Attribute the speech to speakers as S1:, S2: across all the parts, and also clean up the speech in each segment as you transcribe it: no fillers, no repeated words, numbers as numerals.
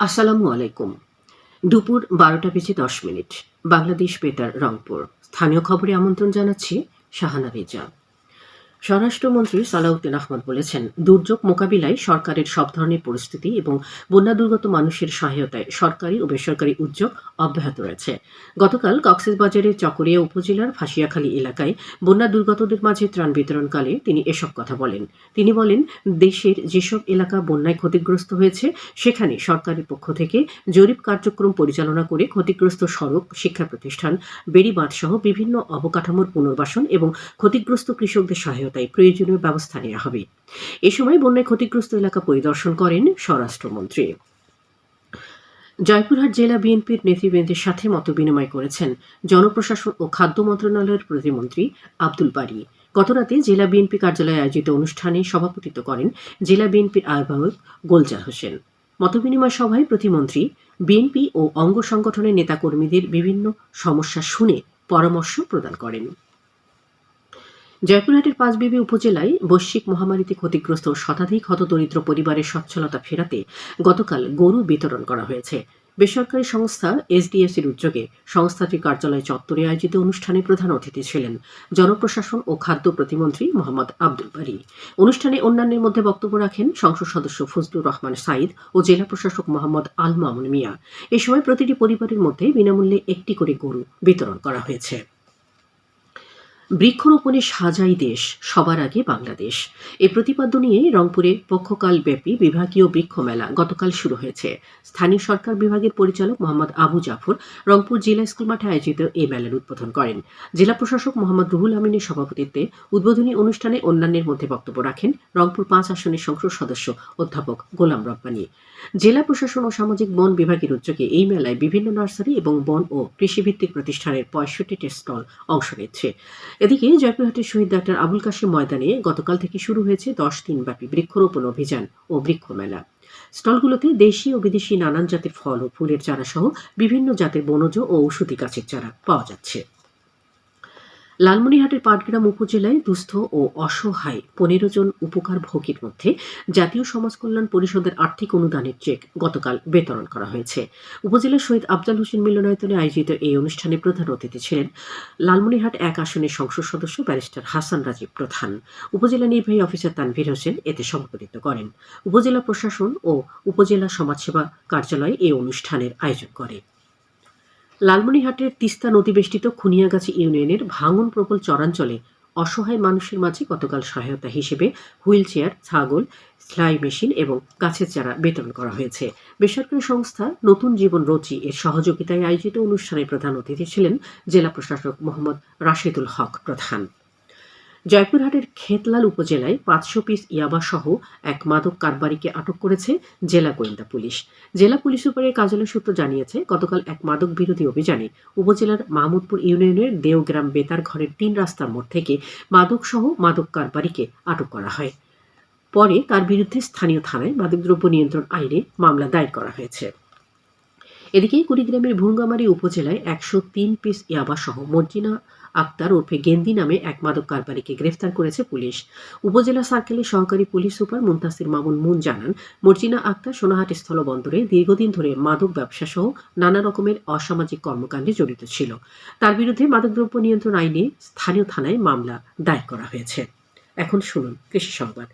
S1: আসসালামু আলাইকুম। দুপুর ১২টা বেজে ১০ মিনিট। বাংলাদেশ বেতার রংপুর। স্থানীয় খবরে আমন্ত্রণ জানাচ্ছি শাহানা রেজা। স্বরাষ্ট্রমন্ত্রী সালাউদ্দিন আহমদ বলেছেন, দুর্যোগ মোকাবিলায় সরকারের সব ধরনের পরিস্থিতি এবং বন্যা দুর্গত মানুষের সহায়তায় সরকারি ও বেসরকারি উদ্যোগ অব্যাহত রয়েছে। গতকাল কক্সবাজারের চকরিয়া উপজেলার ফাঁসিয়াখালী এলাকায় বন্যা দুর্গতদের মাঝে ত্রাণ বিতরণকালে তিনি এসব কথা বলেন। তিনি বলেন, দেশের যেসব এলাকা বন্যায় ক্ষতিগ্রস্ত হয়েছে সেখানে সরকারের পক্ষ থেকে জরিপ কার্যক্রম পরিচালনা করে ক্ষতিগ্রস্ত সড়ক, শিক্ষা প্রতিষ্ঠান, বেড়িবাঁধ সহ বিভিন্ন অবকাঠামোর পুনর্বাসন এবং ক্ষতিগ্রস্ত কৃষকদের সহায়তায় প্রয়োজনীয় ব্যবস্থা নেওয়া হবে। এ সময় বন্যায় ক্ষতিগ্রস্ত এলাকা পরিদর্শন করেন স্বরাষ্ট্রমন্ত্রী। জয়পুরহাট জেলা বিএনপির নেতৃবৃন্দের সাথে মতবিনিময় করেছেন জনপ্রশাসন ও খাদ্য মন্ত্রণালয়ের প্রতিমন্ত্রী আব্দুল বারী। গতরাতে জেলা বিএনপি কার্যালয়ে আয়োজিত অনুষ্ঠানে সভাপতিত্ব করেন জেলা বিএনপির আহ্বায়ক গোলজার হোসেন। মতবিনিময় সভায় প্রতিমন্ত্রী বিএনপি ও অঙ্গ সংগঠনের নেতাকর্মীদের বিভিন্ন সমস্যা শুনে পরামর্শ প্রদান করেন। জয়পুরহাটের পাঁচবিবি উপজেলায় বৈশ্বিক মহামারীতে ক্ষতিগ্রস্ত শতাধিক হতদরিদ্র পরিবারের সচ্ছলতা ফেরাতে গতকাল গরু বিতরণ করা হয়েছে। বেসরকারি সংস্থা এসডিএসির উদ্যোগে সংস্থাটির কার্যালয় চত্বরে আয়োজিত অনুষ্ঠানে প্রধান অতিথি ছিলেন জনপ্রশাসন ও খাদ্য প্রতিমন্ত্রী মোহাম্মদ আব্দুল বারী। অনুষ্ঠানে অন্যান্যের মধ্যে বক্তব্য রাখেন সংসদ সদস্য ফজলুর রহমান সাইদ ও জেলা প্রশাসক মোহাম্মদ আল মামুন মিয়া। এ সময় প্রতিটি পরিবারের মধ্যে বিনামূল্যে একটি করে গরু বিতরণ করা হয়েছে। বৃক্ষরোপণে সাজাই দেশ, সবার আগে বাংলাদেশ, এ প্রতিপাদ্য নিয়ে রংপুরে পক্ষকালব্যাপী বিভাগীয় বৃক্ষ মেলা গতকাল শুরু হয়েছে। স্থানীয় সরকার বিভাগের পরিচালক মোহাম্মদ আবু জাফর রংপুর জেলা স্কুল মাঠে আয়োজিত এই মেলার উদ্বোধন করেন। জেলা প্রশাসক মোহাম্মদ রুহুল আমিনের সভাপতিত্বে উদ্বোধনী অনুষ্ঠানে অন্যান্যের মধ্যে বক্তব্য রাখেন রংপুর ৫ আসনের সংসদ সদস্য অধ্যাপক গোলাম রব্বানী। জেলা প্রশাসন ও সামাজিক বন বিভাগের উদ্যোগে এই মেলায় বিভিন্ন নার্সারি এবং বন ও কৃষিভিত্তিক প্রতিষ্ঠানের ৬৫টি স্টল অংশ নিচ্ছে। এদিকে জয়পুরহাটের শহীদ ডাক্তার আবুল কাশেম ময়দানে গতকাল থেকে শুরু হয়েছে ১০ দিনব্যাপী বৃক্ষরোপণ অভিযান ও বৃক্ষ মেলা। স্টলগুলোতে দেশি ও বিদেশি নানান জাতের ফল ও ফুলের চারা সহ বিভিন্ন জাতের বনজ ও ঔষধি গাছের চারা পাওয়া যাচ্ছে। লালমনিরহাটের পাটগ্রাম উপজেলায় দুস্থ ও অসহায় ১৫ জন উপকার ভোগীর মধ্যে জাতীয় সমাজ কল্যাণ পরিষদের আর্থিক অনুদানের চেক গতকাল বিতরণ করা হয়েছে। উপজেলার শহীদ আফজাল হোসেন মিলনায়তনে আয়োজিত এই অনুষ্ঠানে প্রধান অতিথি ছিলেন লালমনিরহাট ১ আসনের সংসদ সদস্য ব্যারিস্টার হাসান রাজীব প্রধান। উপজেলা নির্বাহী অফিসার তানভীর হোসেন এতে সভাপতিত্ব করেন। উপজেলা প্রশাসন ও উপজেলা সমাজসেবা কার্যালয় এই অনুষ্ঠানের আয়োজন করে। লালমনিরহাটের তিস্তা নদীবেষ্টিত খুনিয়াগাছি ইউনিয়নের ভাঙন প্রবল চরাঞ্চলে অসহায় মানুষের মাঝে গতকাল সহায়তা হিসেবে হুইল চেয়ার, ছাগল, সেলাই মেশিন এবং গাছের চারা বিতরণ করা হয়েছে। বেসরকারি সংস্থা নতুন জীবন রচি এর সহযোগিতায় আয়োজিত অনুষ্ঠানে প্রধান অতিথি ছিলেন জেলা প্রশাসক মোহাম্মদ রাশেদুল হক প্রধান। জয়পুরহাটের খেতলাল উপজেলায় ৫০০ পিস ইয়াবাসহ এক মাদক কারবারিকে আটক করেছে জেলা গোয়েন্দা পুলিশ। জেলা পুলিশ সুপারের কার্যালয় সূত্র জানিয়েছে, গতকাল এক মাদক বিরোধী অভিযানে উপজেলার মাহমুদপুর ইউনিয়নের দেওগ্রাম বেতার ঘরের ৩ রাস্তার মোড় থেকে মাদকসহ মাদক কারবারিকে আটক করা হয়। পরে তার বিরুদ্ধে স্থানীয় থানায় মাদকদ্রব্য নিয়ন্ত্রণ আইনে মামলা দায়ের করা হয়েছে। এদিকে কুড়িগ্রামের ভুঙ্গামারী উপজেলায় ১০৩ পিস ইয়াবাসহ মর্জিনা আক্তার ওরফে গেন্দি নামে এক মাদক কারবারিকে গ্রেফতার করেছে পুলিশ। উপজেলা সার্কেলের সহকারী police super Muntasir Mamun moon জানান, মর্জিনা আক্তার সোনাহাট স্থলবন্দরে দীর্ঘদিন ধরে মাদক ব্যবসা সহ নানা রকমের অসামাজিক কর্মকাণ্ডে জড়িত ছিল। তার বিরুদ্ধে মাদকদ্রব্য নিয়ন্ত্রণ আইনে স্থানীয় থানায় মামলা দায়ের করা হয়েছে। এখন শুনুন কৃষি সংবাদ।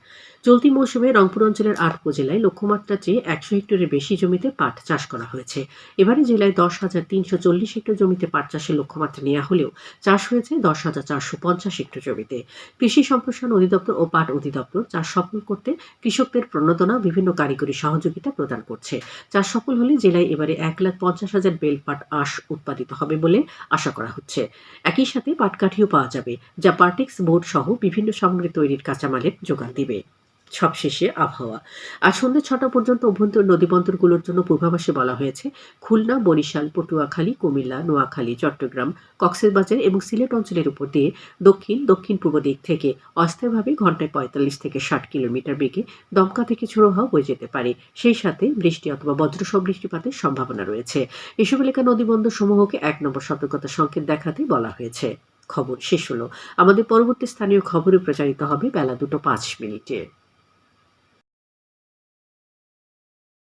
S1: চলতি মৌসুমে রংপুর অঞ্চলের ৮ উপজেলায় লক্ষ্যমাত্রার চেয়ে ১০০ হেক্টরের বেশি জমিতে পাট চাষ করা হয়েছে। এবারে জেলায় ১০,৩৪০ হেক্টর জমিতে পাট চাষের লক্ষ্যমাত্রা নেওয়া হলেও চাষ হয়েছে ১০,৪৫০ হেক্টর জমিতে। কৃষি সম্প্রসারণ অধিদপ্তর ও পাট অধিদপ্তর চাষ সফল করতে কৃষকদের প্রণোদনা, বিভিন্ন কারিগরি সহযোগিতা প্রদান করছে। চাষ সফল হলে জেলায় এবারে ১,৫০,০০০ বেল পাট আঁশ উৎপাদিত হবে বলে আশা করা হচ্ছে। একই সাথে পাটকাঠিও পাওয়া যাবে, যা পার্টেক্স বোর্ড সহ বিভিন্ন সামগ্রী তৈরির কাঁচামালের যোগান দিবে। সবশেষে আবহাওয়া। আজ সন্ধ্যা ৬টা পর্যন্ত অভ্যন্তরীণ নদীবন্দরগুলোর জন্য পূর্বাভাসে বলা হয়েছে, খুলনা, বরিশাল, পটুয়াখালী, কুমিল্লা, নোয়াখালী, চট্টগ্রাম, কক্সবাজার এবং সিলেট অঞ্চলের উপর দিয়ে দক্ষিণ পূর্ব দিক থেকে অস্থায়ীভাবে ঘন্টায় ৪৫ থেকে ৬০ কিলোমিটার বেগে দমকা থেকে ঝোড়ো হাওয়া বয়ে যেতে পারে। সেই সাথে বৃষ্টি অথবা বজ্রসহ বৃষ্টিপাতের সম্ভাবনা রয়েছে। এসব এলাকা নদীবন্দর সমূহকে ১ নম্বর সতর্কতা সংকেত দেখাতে বলা হয়েছে। খবর শেষ হলো। আমাদের পরবর্তী স্থানীয় খবরে প্রচারিত হবে বেলা ২টা ৫ মিনিটে।